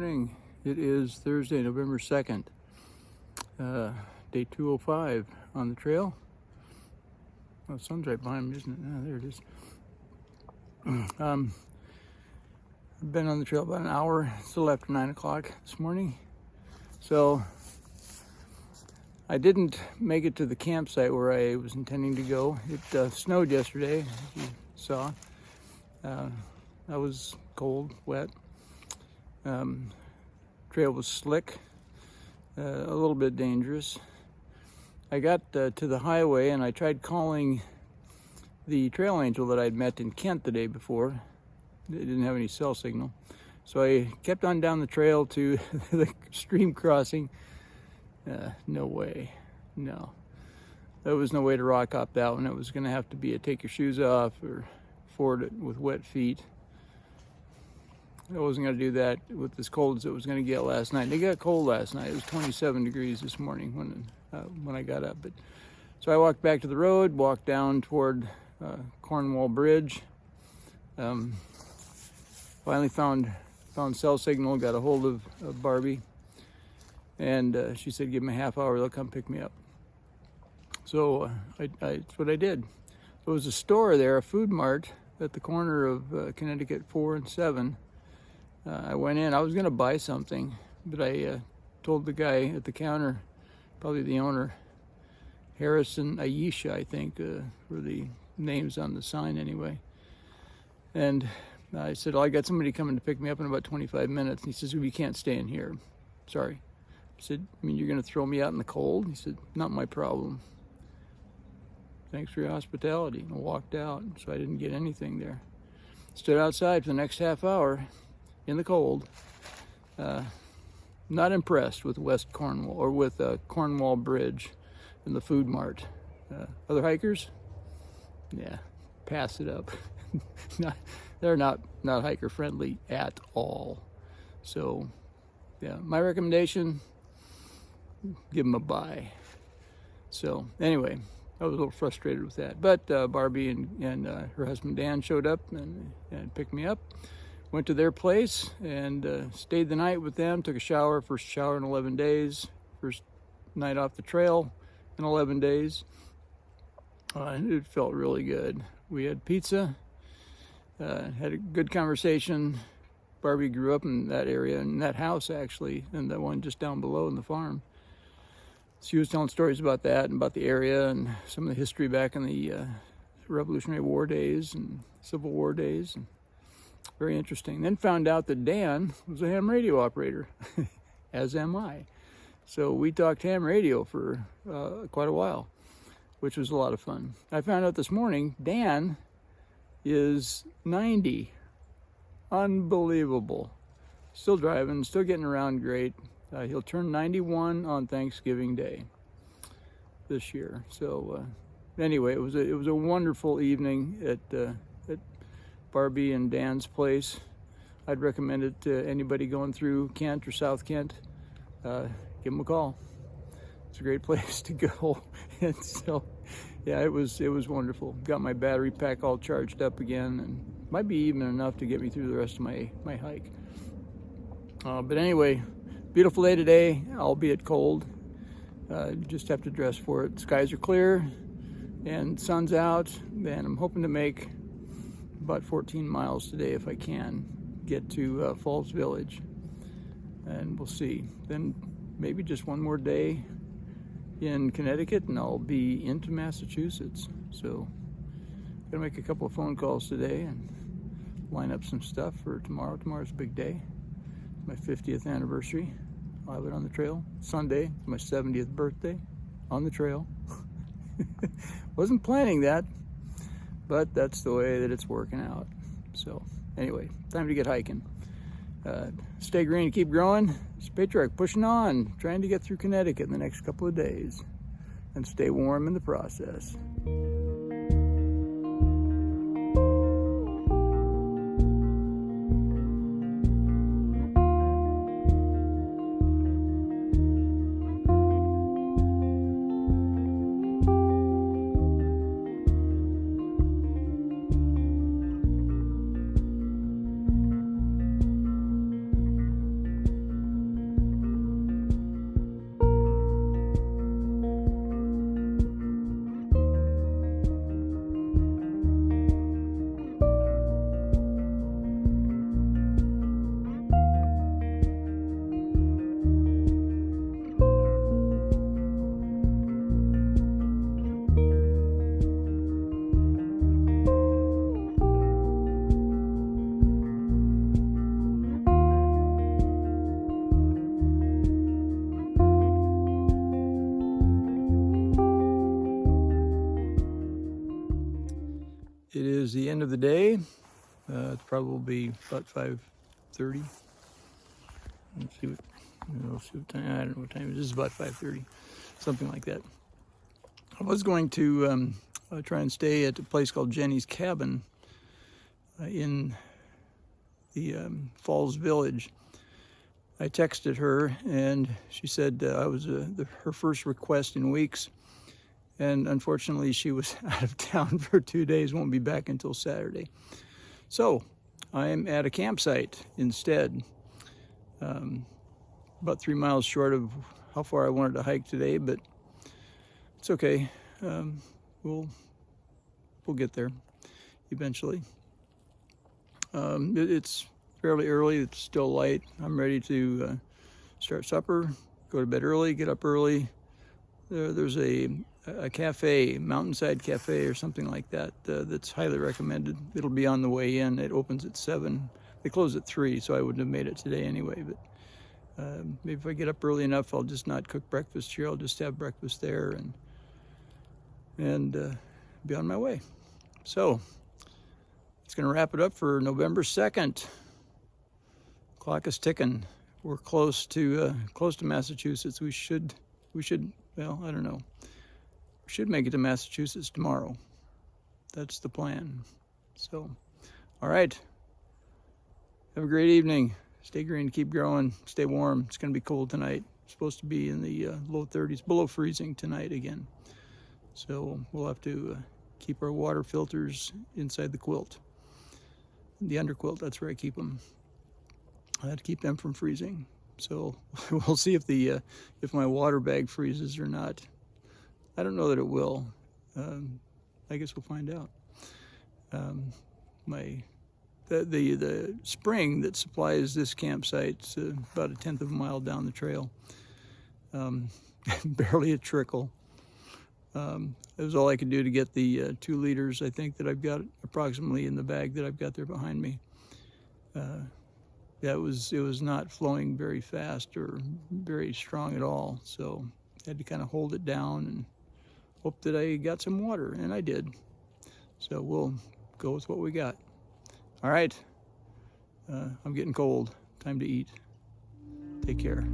morning. It is Thursday, November 2nd, day 205 on the trail. Oh, the sun's right behind me, isn't it? Ah, there it is. I've been on the trail about an hour, still after 9 o'clock this morning. So I didn't make it to the campsite where I was intending to go. It snowed yesterday, as you saw. I was cold, wet. Trail was slick, a little bit dangerous. I got to the highway and I tried calling the trail angel that I'd met in Kent the day before. They didn't have any cell signal. So I kept on down the trail to the stream crossing. No way, no. There was no way to rock up that one. It was gonna have to be a take your shoes off or ford it with wet feet. I wasn't going to do that with as cold as it was going to get last night. It got cold last night. It was 27 degrees this morning when I got up. So I walked back to the road, walked down toward Cornwall Bridge. Finally found cell signal, got a hold of Barbie, and she said, give me a half hour, they'll come pick me up. So that's what I did. There was a store there, a food mart, at the corner of Connecticut 4 and 7. I went in, I was going to buy something, but I told the guy at the counter, probably the owner, Harrison Aisha, I think, were the names on the sign anyway. And I said, well, I got somebody coming to pick me up in about 25 minutes. And he says, well, you can't stay in here. Sorry. I said, I mean, you're going to throw me out in the cold? He said, not my problem. Thanks for your hospitality. And I walked out, so I didn't get anything there. Stood outside for the next half hour in the cold. Not impressed with West Cornwall or with Cornwall Bridge and the food mart. Other hikers? Yeah, pass it up. They're not hiker friendly at all. So, yeah, my recommendation, give them a bye. So, anyway, I was a little frustrated with that. But Barbie and her husband Dan showed up and picked me up. Went to their place and stayed the night with them, took a shower, first shower in 11 days, first night off the trail in 11 days. It felt really good. We had pizza, had a good conversation. Barbie grew up in that area, in that house actually, and the one just down below in the farm. She was telling stories about that and about the area and some of the history back in the Revolutionary War days and Civil War days. And very interesting. Then found out that Dan was a ham radio operator, as am I. So we talked ham radio for quite a while, which was a lot of fun. I found out this morning Dan is 90. Unbelievable. Still driving, still getting around great. He'll turn 91 on Thanksgiving Day this year. So anyway, it was a wonderful evening at Barbie and Dan's place. I'd recommend it to anybody going through Kent or South Kent. Give them a call. It's a great place to go. And so, yeah, it was wonderful. Got my battery pack all charged up again, and might be even enough to get me through the rest of my hike. But anyway, beautiful day today, albeit cold. You just have to dress for it. Skies are clear and sun's out, and I'm hoping to make about 14 miles today if I can get to Falls Village, and we'll see. Then maybe just one more day in Connecticut and I'll be into Massachusetts. So gonna make a couple of phone calls today and line up some stuff for tomorrow. Tomorrow's a big day, my 50th anniversary. I'll have it on the trail. Sunday, my 70th birthday on the trail. Wasn't planning that, but that's the way that it's working out. So anyway, time to get hiking. Stay green, keep growing. It's Patriarch pushing on, trying to get through Connecticut in the next couple of days and stay warm in the process. is the end of the day. It's probably about 5:30. Let's see what time. I don't know what time it is. It's about 5:30, something like that. I was going to try and stay at a place called Jenny's Cabin in the Falls Village. I texted her, and she said I was her first request in weeks, and unfortunately she was out of town for 2 days, won't be back until Saturday. So I'm at a campsite instead, about 3 miles short of how far I wanted to hike today, but it's okay. We'll get there eventually. It's fairly early. It's still light. I'm ready to start supper, go to bed early, get up early. There's a cafe, Mountainside Cafe or something like that, that's highly recommended. It'll be on the way in. It opens at 7. They close at 3, so I wouldn't have made it today anyway. But maybe if I get up early enough, I'll just not cook breakfast here. I'll just have breakfast there and be on my way. So it's going to wrap it up for November 2nd. Clock is ticking. We're close to Massachusetts. We should. Well, I don't know. We should make it to Massachusetts tomorrow. That's the plan. So, all right. Have a great evening. Stay green, keep growing, stay warm. It's going to be cold tonight. It's supposed to be in the low 30s, below freezing tonight again. So we'll have to keep our water filters inside the quilt. The underquilt, that's where I keep them. I have to keep them from freezing. So we'll see if my water bag freezes or not. I don't know that it will. I guess we'll find out. The spring that supplies this campsite's about 1/10 of a mile down the trail. Barely a trickle. That was all I could do to get the 2 liters, I think, that I've got approximately in the bag that I've got there behind me. It was not flowing very fast or very strong at all, so I had to kind of hold it down and hope that I got some water, and I did. So we'll go with what we got. All right, I'm getting cold. Time to eat. Take care.